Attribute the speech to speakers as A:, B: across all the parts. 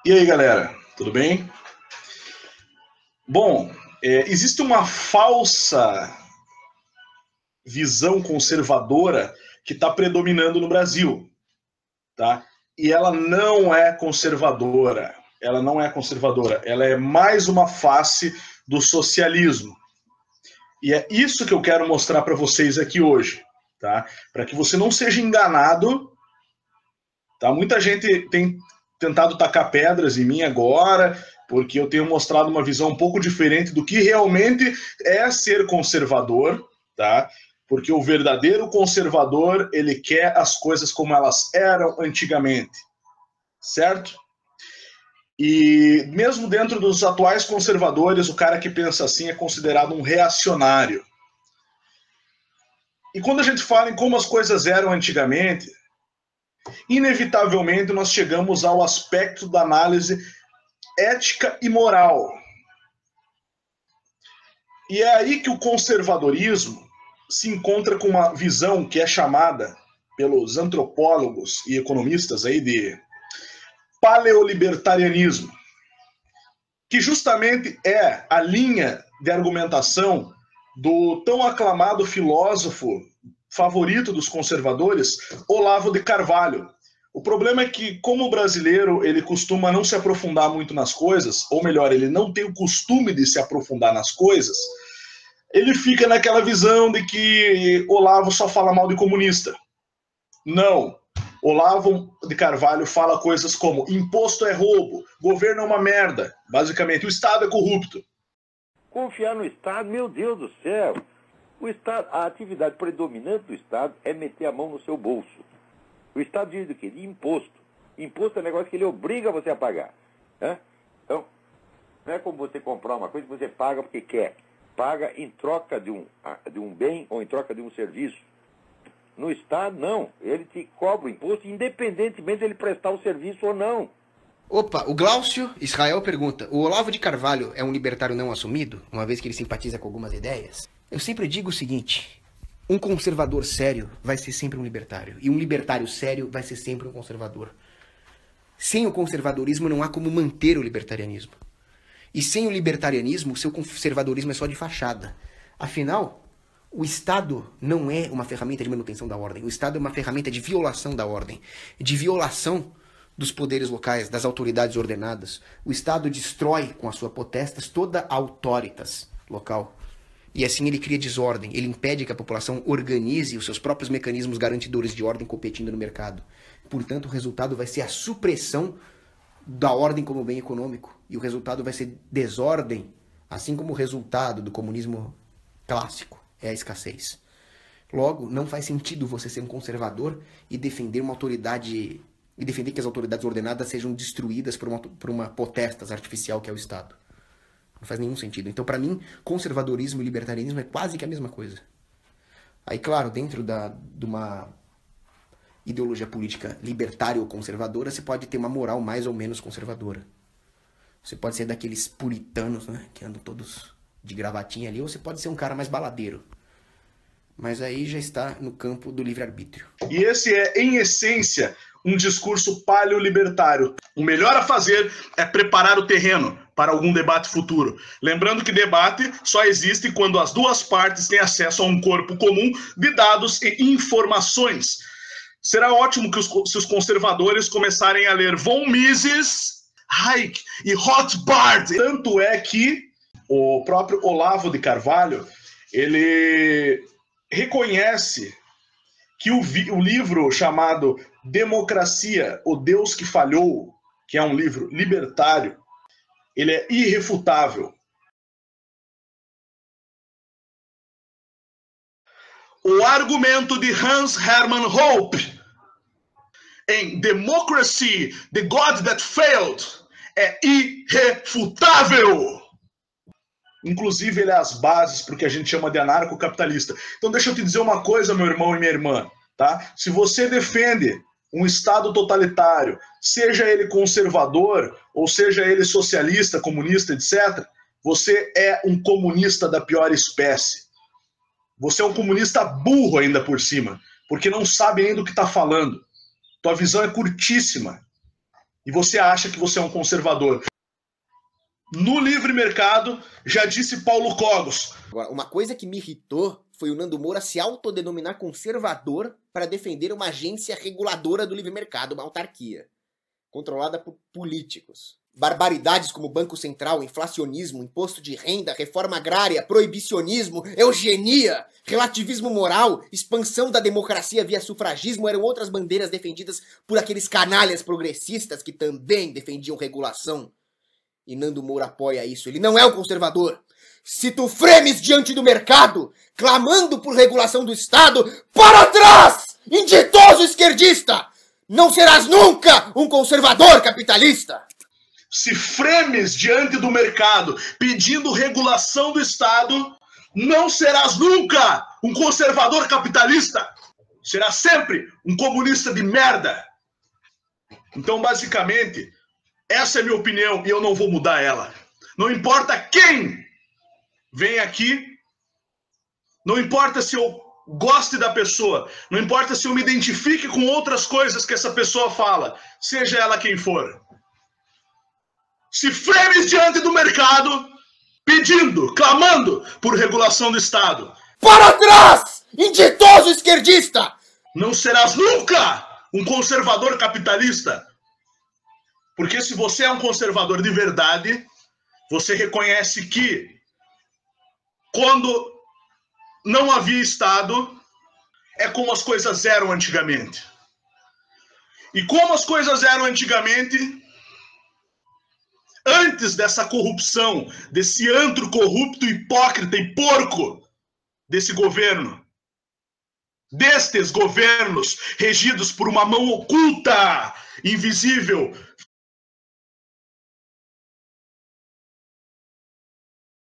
A: E aí, galera, tudo bem? Bom, existe uma falsa visão conservadora que está predominando no Brasil, tá? E ela não é conservadora. Ela não é conservadora. Ela é mais uma face do socialismo. E é isso que eu quero mostrar para vocês aqui hoje, tá? Para que você não seja enganado, tá? Muita gente tem tentado tacar pedras em mim agora, porque eu tenho mostrado uma visão um pouco diferente do que realmente é ser conservador, tá? Porque o verdadeiro conservador, ele quer as coisas como elas eram antigamente, certo? E mesmo dentro dos atuais conservadores, o cara que pensa assim é considerado um reacionário. E quando a gente fala em como as coisas eram antigamente, inevitavelmente nós chegamos ao aspecto da análise ética e moral. E é aí que o conservadorismo se encontra com uma visão que é chamada pelos antropólogos e economistas aí de paleolibertarianismo, que justamente é a linha de argumentação do tão aclamado filósofo favorito dos conservadores, Olavo de Carvalho. O problema é que, como o brasileiro ele costuma não se aprofundar muito nas coisas, ou melhor, ele não tem o costume de se aprofundar nas coisas, ele fica naquela visão de que Olavo só fala mal de comunista. Não. Olavo de Carvalho fala coisas como imposto é roubo, governo é uma merda, basicamente, o Estado é corrupto.
B: Confiar no Estado, meu Deus do céu. O Estado, a atividade predominante do Estado é meter a mão no seu bolso. O Estado diz do quê? De imposto. Imposto é um negócio que ele obriga você a pagar. Né? Então, não é como você comprar uma coisa que você paga porque quer. Paga em troca de um bem ou em troca de um serviço. No Estado, não. Ele te cobra o imposto independentemente de ele prestar o serviço ou não.
C: Opa, o Glaucio Israel pergunta: o Olavo de Carvalho é um libertário não assumido, uma vez que ele simpatiza com algumas ideias? Eu sempre digo o seguinte: um conservador sério vai ser sempre um libertário, e um libertário sério vai ser sempre um conservador. Sem o conservadorismo não há como manter o libertarianismo. E sem o libertarianismo, o seu conservadorismo é só de fachada. Afinal, o Estado não é uma ferramenta de manutenção da ordem. O Estado é uma ferramenta de violação da ordem, de violação dos poderes locais, das autoridades ordenadas. O Estado destrói com a sua potestas toda a autoritas local. E assim ele cria desordem, ele impede que a população organize os seus próprios mecanismos garantidores de ordem competindo no mercado. Portanto, o resultado vai ser a supressão da ordem como bem econômico. E o resultado vai ser desordem, assim como o resultado do comunismo clássico é a escassez. Logo, não faz sentido você ser um conservador e defender uma autoridade, e defender que as autoridades ordenadas sejam destruídas por uma potestas artificial que é o Estado. Não faz nenhum sentido. Então, para mim, conservadorismo e libertarianismo é quase que a mesma coisa. Aí, claro, dentro de uma ideologia política libertária ou conservadora, você pode ter uma moral mais ou menos conservadora. Você pode ser daqueles puritanos, né, que andam todos de gravatinha ali, ou você pode ser um cara mais baladeiro. Mas aí já está no campo do livre-arbítrio.
A: E esse é, em essência, um discurso paleolibertário. O melhor a fazer é preparar o terreno para algum debate futuro. Lembrando que debate só existe quando as duas partes têm acesso a um corpo comum de dados e informações. Será ótimo que se os conservadores começarem a ler von Mises, Hayek e Rothbard. Tanto é que o próprio Olavo de Carvalho, ele reconhece que o livro chamado Democracia, o Deus que Falhou, que é um livro libertário, ele é irrefutável. O argumento de Hans Hermann Hoppe em Democracy, The God That Failed, é irrefutável. Inclusive, ele é as bases para o que a gente chama de anarcocapitalista. Então, deixa eu te dizer uma coisa, meu irmão e minha irmã. Tá? Se você defende um Estado totalitário, seja ele conservador, ou seja ele socialista, comunista, etc., você é um comunista da pior espécie. Você é um comunista burro ainda por cima, porque não sabe ainda o que está falando. Tua visão é curtíssima. E você acha que você é um conservador. No livre mercado, já disse Paulo Cogos.
C: Agora, uma coisa que me irritou foi o Nando Moura se autodenominar conservador para defender uma agência reguladora do livre mercado, uma autarquia, controlada por políticos. Barbaridades como Banco Central, inflacionismo, imposto de renda, reforma agrária, proibicionismo, eugenia, relativismo moral, expansão da democracia via sufragismo eram outras bandeiras defendidas por aqueles canalhas progressistas que também defendiam regulação. E Nando Moura apoia isso. Ele não é um conservador. Se tu fremes diante do mercado, clamando por regulação do Estado, para trás, inditoso esquerdista! Não serás nunca um conservador capitalista!
A: Se fremes diante do mercado pedindo regulação do Estado, não serás nunca um conservador capitalista. Serás sempre um comunista de merda. Então, basicamente, essa é a minha opinião e eu não vou mudar ela. Não importa quem vem aqui, não importa se eu goste da pessoa, não importa se eu me identifique com outras coisas que essa pessoa fala, seja ela quem for. Se fremes diante do mercado, pedindo, clamando por regulação do Estado.
C: Para trás, inditoso esquerdista!
A: Não serás nunca um conservador capitalista. Porque se você é um conservador de verdade, você reconhece que quando não havia Estado, é como as coisas eram antigamente. E como as coisas eram antigamente, antes dessa corrupção, desse antro corrupto, hipócrita e porco desse governo, destes governos regidos por uma mão oculta, invisível,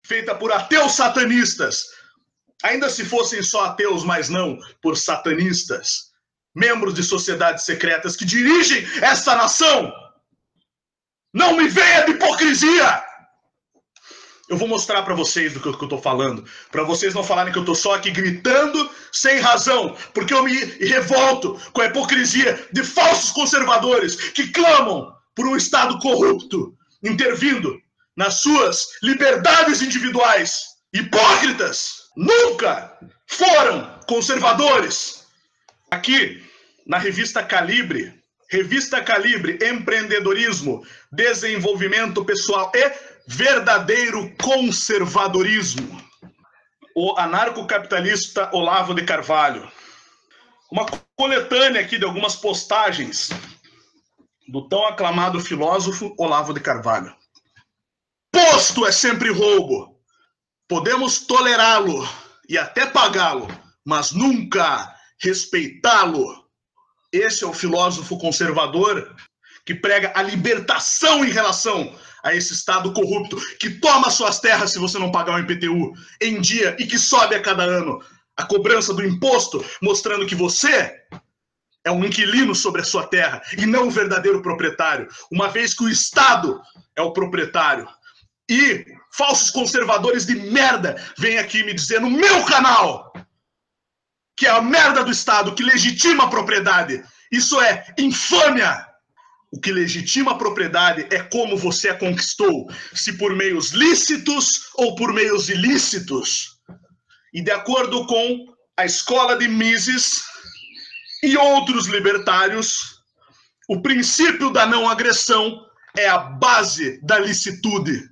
A: feita por ateus satanistas, ainda se fossem só ateus, mas não por satanistas, membros de sociedades secretas que dirigem esta nação. Não me venha de hipocrisia! Eu vou mostrar para vocês do que eu tô falando, para vocês não falarem que eu tô só aqui gritando sem razão, porque eu me revolto com a hipocrisia de falsos conservadores que clamam por um Estado corrupto, intervindo nas suas liberdades individuais. Hipócritas! Nunca foram conservadores. Aqui, na revista Calibre, empreendedorismo, desenvolvimento pessoal e verdadeiro conservadorismo. O anarcocapitalista Olavo de Carvalho. Uma coletânea aqui de algumas postagens do tão aclamado filósofo Olavo de Carvalho. Posto é sempre roubo. Podemos tolerá-lo e até pagá-lo, mas nunca respeitá-lo. Esse é o filósofo conservador que prega a libertação em relação a esse Estado corrupto, que toma suas terras se você não pagar o IPTU em dia e que sobe a cada ano a cobrança do imposto, mostrando que você é um inquilino sobre a sua terra e não um verdadeiro proprietário, uma vez que o Estado é o proprietário. E falsos conservadores de merda vêm aqui me dizer no meu canal que é a merda do Estado que legitima a propriedade. Isso é infâmia. O que legitima a propriedade é como você a conquistou, se por meios lícitos ou por meios ilícitos. E de acordo com a escola de Mises e outros libertários, o princípio da não agressão é a base da licitude.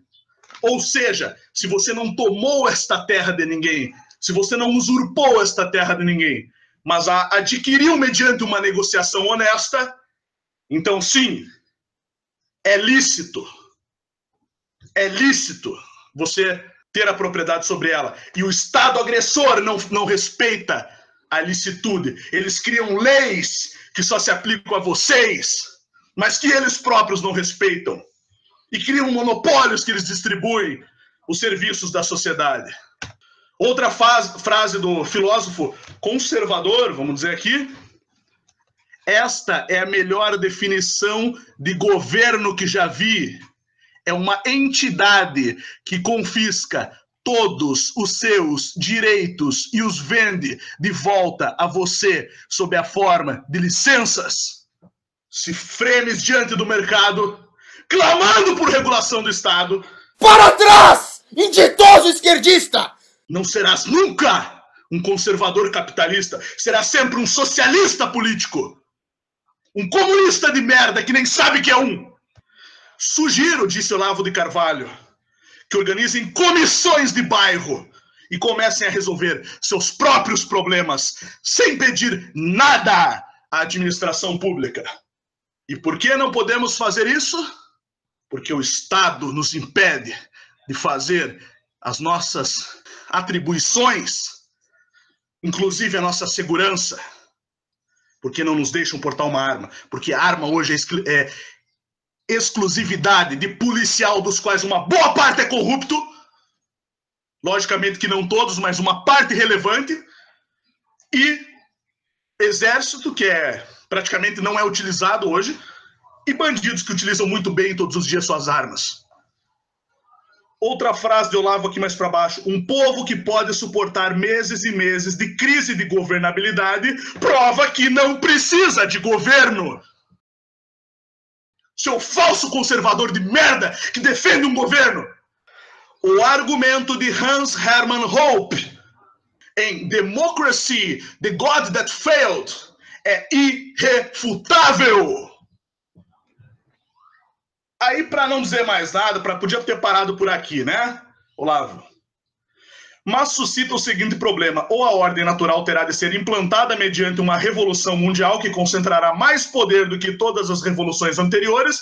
A: Ou seja, se você não tomou esta terra de ninguém, se você não usurpou esta terra de ninguém, mas a adquiriu mediante uma negociação honesta, então sim, é lícito você ter a propriedade sobre ela. E o Estado agressor não respeita a licitude. Eles criam leis que só se aplicam a vocês, mas que eles próprios não respeitam. E criam monopólios que eles distribuem os serviços da sociedade. Outra frase do filósofo conservador, vamos dizer aqui, esta é a melhor definição de governo que já vi. É uma entidade que confisca todos os seus direitos e os vende de volta a você sob a forma de licenças. se fremes diante do mercado, clamando por regulação do Estado.
C: Para trás, inditoso esquerdista!
A: Não serás nunca um conservador capitalista, serás sempre um socialista político. Um comunista de merda que nem sabe que é um. Sugiro, disse Olavo de Carvalho, que organizem comissões de bairro e comecem a resolver seus próprios problemas, sem pedir nada à administração pública. E por que não podemos fazer isso? Porque o Estado nos impede de fazer as nossas atribuições, inclusive a nossa segurança, porque não nos deixam portar uma arma, porque a arma hoje é exclusividade de policial, dos quais uma boa parte é corrupto, logicamente que não todos, mas uma parte relevante, e exército, que praticamente não é utilizado hoje, e bandidos que utilizam muito bem todos os dias suas armas. Outra frase de Olavo aqui mais para baixo: um povo que pode suportar meses e meses de crise de governabilidade prova que não precisa de governo. Seu falso conservador de merda que defende um governo. O argumento de Hans Hermann Hoppe em Democracy, The God That Failed, é irrefutável. Aí, para não dizer mais nada, podia ter parado por aqui, né, Olavo? Mas suscita o seguinte problema: ou a ordem natural terá de ser implantada mediante uma revolução mundial que concentrará mais poder do que todas as revoluções anteriores,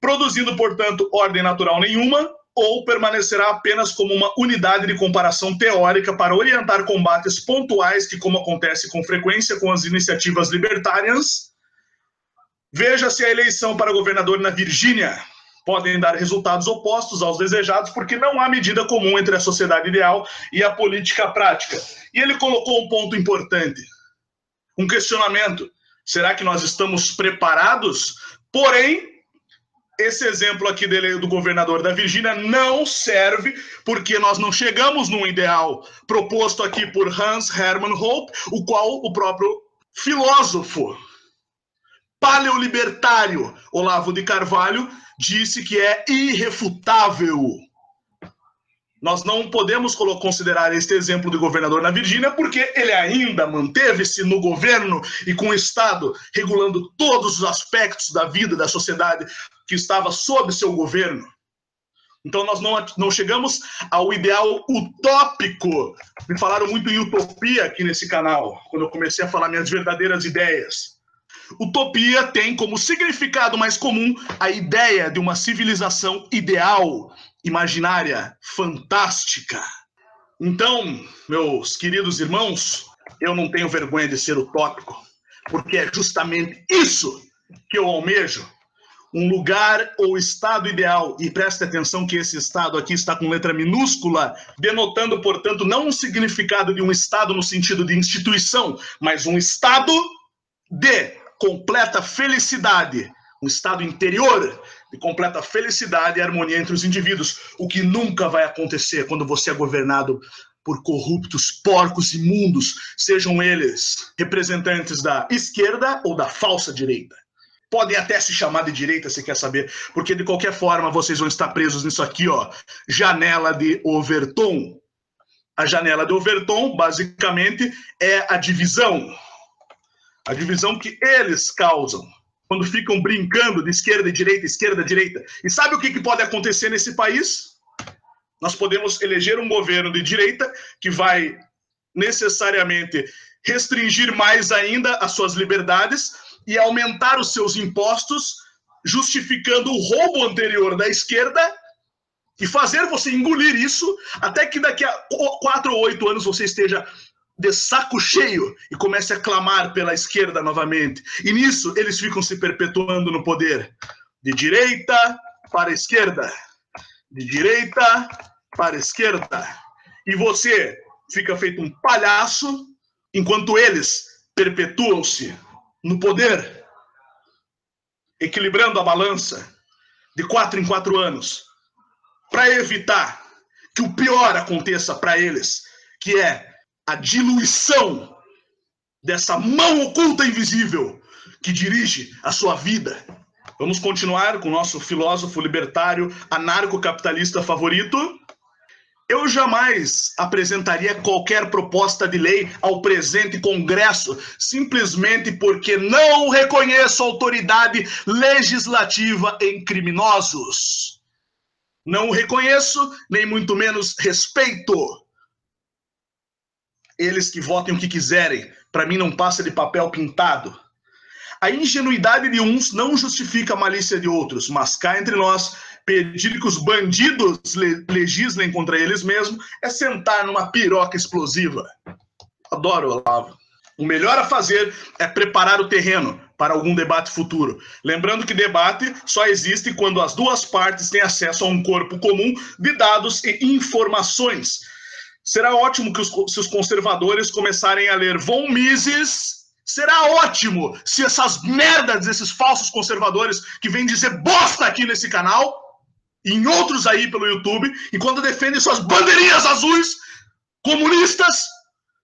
A: produzindo, portanto, ordem natural nenhuma, ou permanecerá apenas como uma unidade de comparação teórica para orientar combates pontuais que, como acontece com frequência com as iniciativas libertarianas, veja-se a eleição para governador na Virgínia, podem dar resultados opostos aos desejados, porque não há medida comum entre a sociedade ideal e a política prática. E ele colocou um ponto importante, um questionamento: será que nós estamos preparados? Porém, esse exemplo aqui dele, do governador da Virgínia, não serve, porque nós não chegamos num ideal proposto aqui por Hans Hermann Hoppe, o qual o próprio filósofo paleolibertário Olavo de Carvalho disse que é irrefutável. Nós não podemos considerar este exemplo de governador na Virgínia, porque ele ainda manteve-se no governo e com o Estado regulando todos os aspectos da vida da sociedade que estava sob seu governo. Então nós não chegamos ao ideal utópico. Me falaram muito em utopia aqui nesse canal, quando eu comecei a falar minhas verdadeiras ideias. Utopia tem como significado mais comum a ideia de uma civilização ideal, imaginária, fantástica. Então, meus queridos irmãos, eu não tenho vergonha de ser utópico, porque é justamente isso que eu almejo. Um lugar ou estado ideal, e preste atenção que esse estado aqui está com letra minúscula, denotando, portanto, não um significado de um estado no sentido de instituição, mas um estado de completa felicidade, um estado interior de completa felicidade e harmonia entre os indivíduos, o que nunca vai acontecer quando você é governado por corruptos, porcos imundos, sejam eles representantes da esquerda ou da falsa direita. Podem até se chamar de direita, se quer saber, porque de qualquer forma vocês vão estar presos nisso aqui, ó, janela de Overton. A janela de Overton, basicamente, é a divisão que eles causam quando ficam brincando de esquerda e direita, esquerda e direita. E sabe o que pode acontecer nesse país? Nós podemos eleger um governo de direita que vai necessariamente restringir mais ainda as suas liberdades e aumentar os seus impostos, justificando o roubo anterior da esquerda e fazer você engolir isso até que daqui a 4 ou 8 anos você esteja de saco cheio e comece a clamar pela esquerda novamente. E nisso eles ficam se perpetuando no poder. De direita para a esquerda. De direita para a esquerda. E você fica feito um palhaço enquanto eles perpetuam-se no poder, equilibrando a balança de 4 em 4 anos, para evitar que o pior aconteça para eles, que é a diluição dessa mão oculta invisível que dirige a sua vida. Vamos continuar com o nosso filósofo libertário anarcocapitalista favorito. Eu jamais apresentaria qualquer proposta de lei ao presente Congresso simplesmente porque não reconheço autoridade legislativa em criminosos. Não o reconheço, nem muito menos respeito. Eles que votem o que quiserem, para mim não passa de papel pintado. A ingenuidade de uns não justifica a malícia de outros, mas cá entre nós, pedir que os bandidos legislem contra eles mesmos é sentar numa piroca explosiva. Adoro, Olavo. O melhor a fazer é preparar o terreno para algum debate futuro. Lembrando que debate só existe quando as duas partes têm acesso a um corpo comum de dados e informações. Será ótimo que se os conservadores começarem a ler von Mises. Será ótimo se essas merdas, esses falsos conservadores que vêm dizer bosta aqui nesse canal e em outros aí pelo YouTube, enquanto defendem suas bandeirinhas azuis comunistas,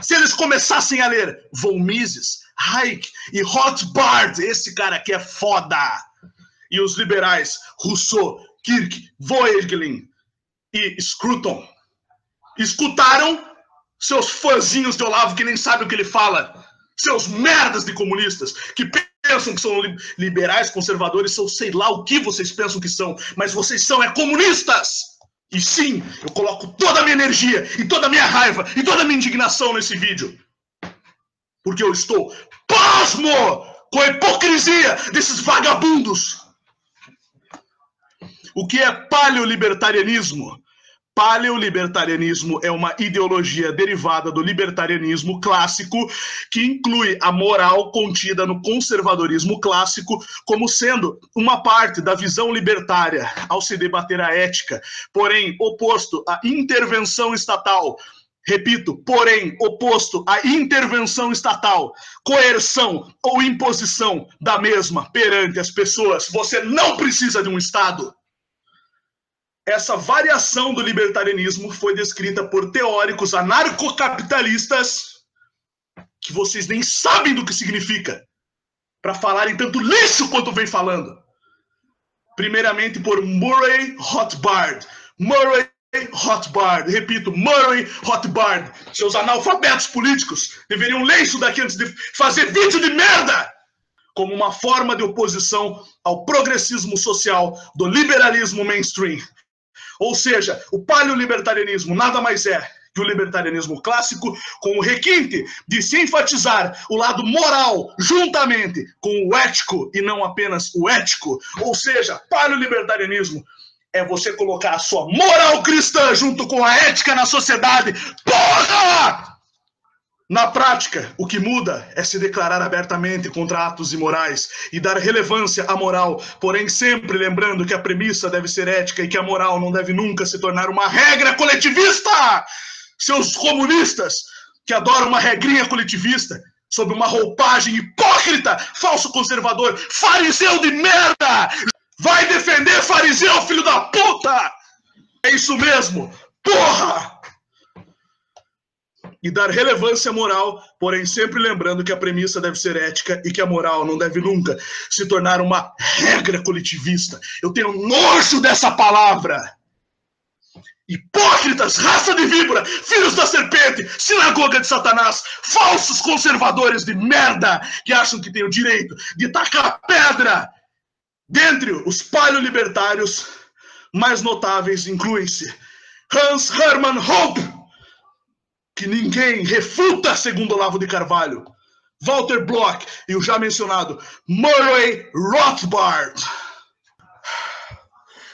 A: se eles começassem a ler von Mises, Hayek e Rothbard, esse cara aqui é foda, e os liberais Rousseau, Kirk, Voegelin e Scruton, escutaram seus fãzinhos de Olavo que nem sabem o que ele fala, seus merdas de comunistas, que pensam que são liberais, conservadores, são sei lá o que vocês pensam que são, mas vocês são comunistas! E sim, eu coloco toda a minha energia, e toda a minha raiva, e toda a minha indignação nesse vídeo. Porque eu estou pasmo com a hipocrisia desses vagabundos. O que é paleolibertarianismo? Paleolibertarianismo é uma ideologia derivada do libertarianismo clássico que inclui a moral contida no conservadorismo clássico como sendo uma parte da visão libertária ao se debater a ética, porém oposto à intervenção estatal. Repito, porém oposto à intervenção estatal, coerção ou imposição da mesma perante as pessoas. Você não precisa de um Estado. Essa variação do libertarianismo foi descrita por teóricos anarcocapitalistas que vocês nem sabem do que significa, para falarem tanto lixo quanto vem falando. Primeiramente por Murray Rothbard. Murray Rothbard, repito, Murray Rothbard. Seus analfabetos políticos deveriam ler isso daqui antes de fazer vídeo de merda! Como uma forma de oposição ao progressismo social do liberalismo mainstream. Ou seja, o paleolibertarianismo nada mais é que o libertarianismo clássico com o requinte de se enfatizar o lado moral juntamente com o ético e não apenas o ético. Ou seja, paleolibertarianismo é você colocar a sua moral cristã junto com a ética na sociedade. Porra! Na prática, o que muda é se declarar abertamente contra atos imorais e dar relevância à moral, porém sempre lembrando que a premissa deve ser ética e que a moral não deve nunca se tornar uma regra coletivista! Seus comunistas que adoram uma regrinha coletivista sob uma roupagem hipócrita, falso conservador, fariseu de merda! Vai defender fariseu, filho da puta! É isso mesmo, porra! E dar relevância à moral, porém sempre lembrando que a premissa deve ser ética e que a moral não deve nunca se tornar uma regra coletivista. Eu tenho nojo dessa palavra. Hipócritas, raça de víbora, filhos da serpente, sinagoga de Satanás, falsos conservadores de merda que acham que têm o direito de tacar pedra. Dentre os paleolibertários mais notáveis incluem-se Hans Hermann Hoppe, que ninguém refuta, segundo Olavo de Carvalho, Walter Block e o já mencionado Murray Rothbard.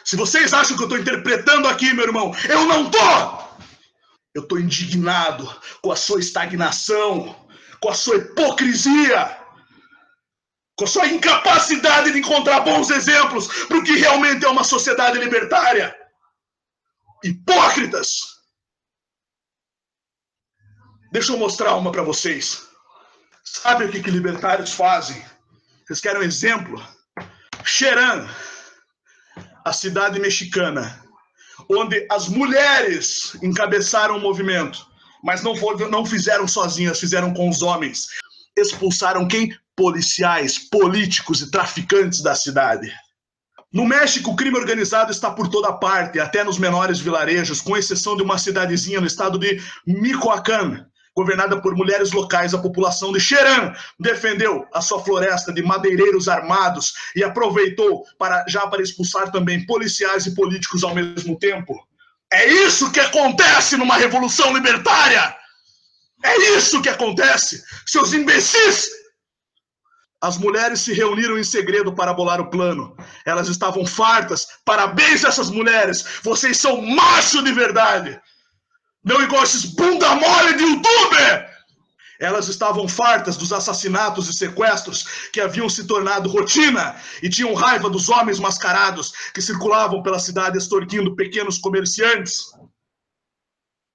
A: Se vocês acham que eu estou interpretando aqui, meu irmão, eu não tô! Eu estou indignado com a sua estagnação, com a sua hipocrisia, com a sua incapacidade de encontrar bons exemplos para o que realmente é uma sociedade libertária. Hipócritas! Deixa eu mostrar uma para vocês. Sabe o que libertários fazem? Vocês querem um exemplo? Cherán, a cidade mexicana, onde as mulheres encabeçaram o movimento, mas não fizeram sozinhas, fizeram com os homens. Expulsaram quem? policiais, políticos e traficantes da cidade. No México, o crime organizado está por toda parte, até nos menores vilarejos, com exceção de uma cidadezinha no estado de Michoacán, governada por mulheres locais. A população de Xerém defendeu a sua floresta de madeireiros armados e aproveitou para expulsar também policiais e políticos ao mesmo tempo. É isso que acontece numa revolução libertária! É isso que acontece, seus imbecis! As mulheres se reuniram em segredo para bolar o plano. Elas estavam fartas. Parabéns a essas mulheres! Vocês são macho de verdade! Não igual esses bunda mole de youtuber! Elas estavam fartas dos assassinatos e sequestros que haviam se tornado rotina e tinham raiva dos homens mascarados que circulavam pela cidade extorquindo pequenos comerciantes.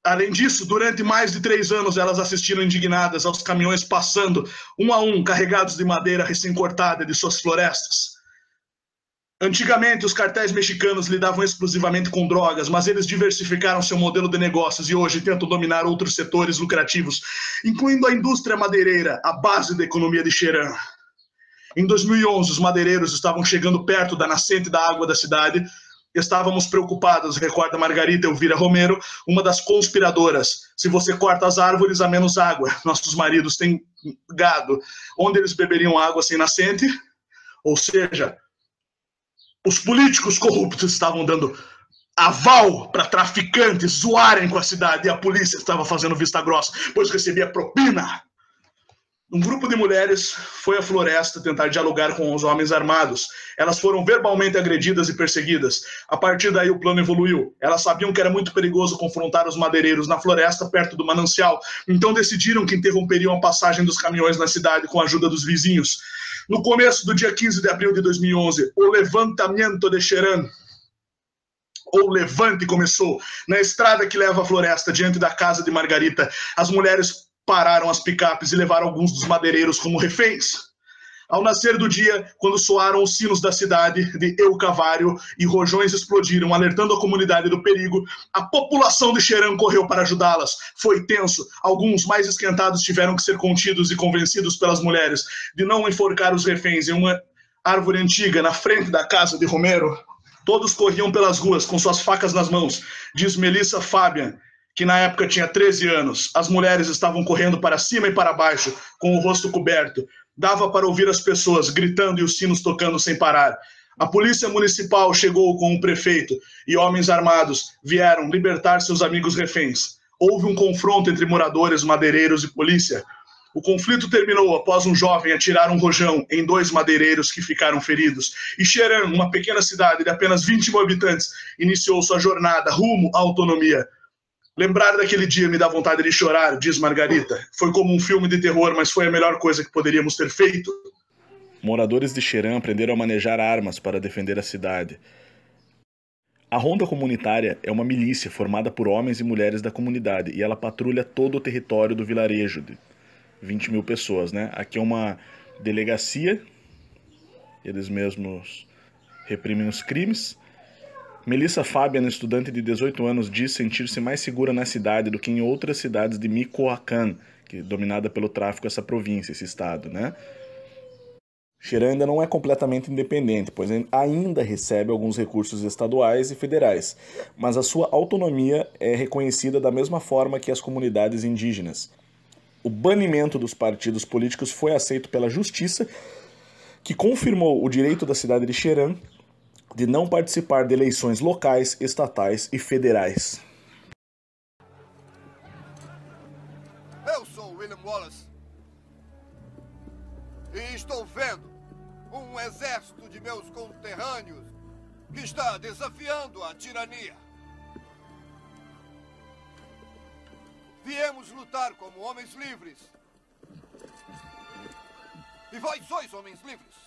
A: Além disso, durante mais de 3 anos, elas assistiram indignadas aos caminhões passando, um a um, carregados de madeira recém-cortada de suas florestas. Antigamente, os cartéis mexicanos lidavam exclusivamente com drogas, mas eles diversificaram seu modelo de negócios e hoje tentam dominar outros setores lucrativos, incluindo a indústria madeireira, a base da economia de Xerém. Em 2011, os madeireiros estavam chegando perto da nascente da água da cidade. Estávamos preocupados, recorda Margarita Elvira Romero, uma das conspiradoras. Se você corta as árvores, há menos água. Nossos maridos têm gado. Onde eles beberiam água sem nascente? Ou seja, os políticos corruptos estavam dando aval para traficantes zoarem com a cidade e a polícia estava fazendo vista grossa, pois recebia propina. Um grupo de mulheres foi à floresta tentar dialogar com os homens armados. Elas foram verbalmente agredidas e perseguidas. A partir daí o plano evoluiu. Elas sabiam que era muito perigoso confrontar os madeireiros na floresta, perto do manancial. Então decidiram que interromperiam a passagem dos caminhões na cidade com a ajuda dos vizinhos. No começo do dia 15 de abril de 2011, o levantamento de Xerém, ou Levante, começou. Na estrada que leva à floresta, diante da casa de Margarita, as mulheres pararam as picapes e levaram alguns dos madeireiros como reféns. Ao nascer do dia, quando soaram os sinos da cidade de El Calvário e rojões explodiram, alertando a comunidade do perigo, a população de Xerém correu para ajudá-las. Foi tenso. Alguns mais esquentados tiveram que ser contidos e convencidos pelas mulheres de não enforcar os reféns em uma árvore antiga na frente da casa de Romero. Todos corriam pelas ruas com suas facas nas mãos, diz Melissa Fabian, que na época tinha 13 anos. As mulheres estavam correndo para cima e para baixo, com o rosto coberto. Dava para ouvir as pessoas gritando e os sinos tocando sem parar. A polícia municipal chegou com o prefeito e homens armados vieram libertar seus amigos reféns. Houve um confronto entre moradores, madeireiros e polícia. O conflito terminou após um jovem atirar um rojão em 2 madeireiros que ficaram feridos. E Xerém, uma pequena cidade de apenas 20 mil habitantes, iniciou sua jornada rumo à autonomia. Lembrar daquele dia me dá vontade de chorar, diz Margarita. Foi como um filme de terror, mas foi a melhor coisa que poderíamos ter feito.
D: Moradores de Xerém aprenderam a manejar armas para defender a cidade. A Ronda Comunitária é uma milícia formada por homens e mulheres da comunidade e ela patrulha todo o território do vilarejo de 20 mil pessoas, né? Aqui é uma delegacia, eles mesmos reprimem os crimes. Melissa Fabian, estudante de 18 anos, diz sentir-se mais segura na cidade do que em outras cidades de Michoacán, que é dominada pelo tráfico essa província, esse estado, né? Xerém ainda não é completamente independente, pois ainda recebe alguns recursos estaduais e federais, mas a sua autonomia é reconhecida da mesma forma que as comunidades indígenas. O banimento dos partidos políticos foi aceito pela justiça, que confirmou o direito da cidade de Xerém de não participar de eleições locais, estatais e federais.
E: Eu sou William Wallace e estou vendo um exército de meus conterrâneos que está desafiando a tirania. Viemos lutar como homens livres. E vós sois homens livres.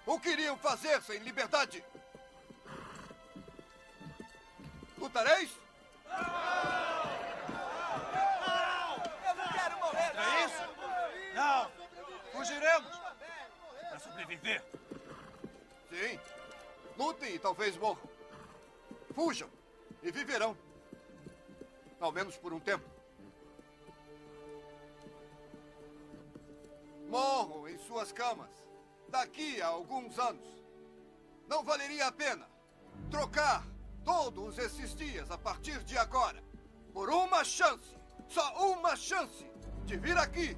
E: O que iriam fazer sem liberdade? Lutareis? Não! Eu não quero morrer! É isso? Não! Fugiremos! Para sobreviver! Sim. Lutem e talvez morram. Fujam e viverão. Ao menos por um tempo. suas camas daqui a alguns anos. Não valeria a pena trocar todos esses dias a partir de agora por uma chance, só uma chance, de vir aqui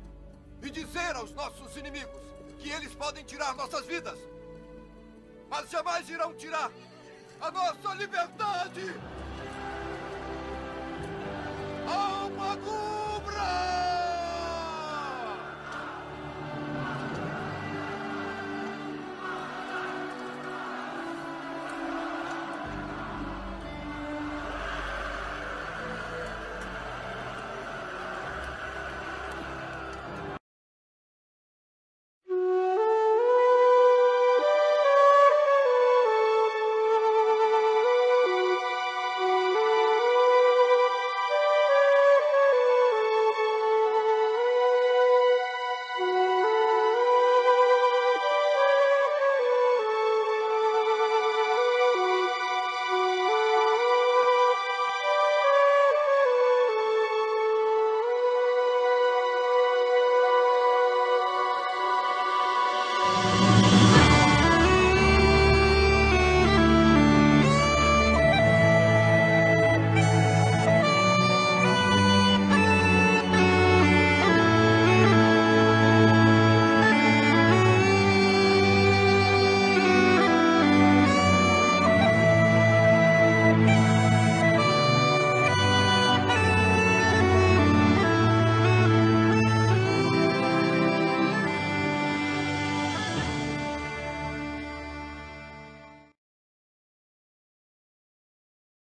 E: e dizer aos nossos inimigos que eles podem tirar nossas vidas, mas jamais irão tirar a nossa liberdade! Alma Cubra!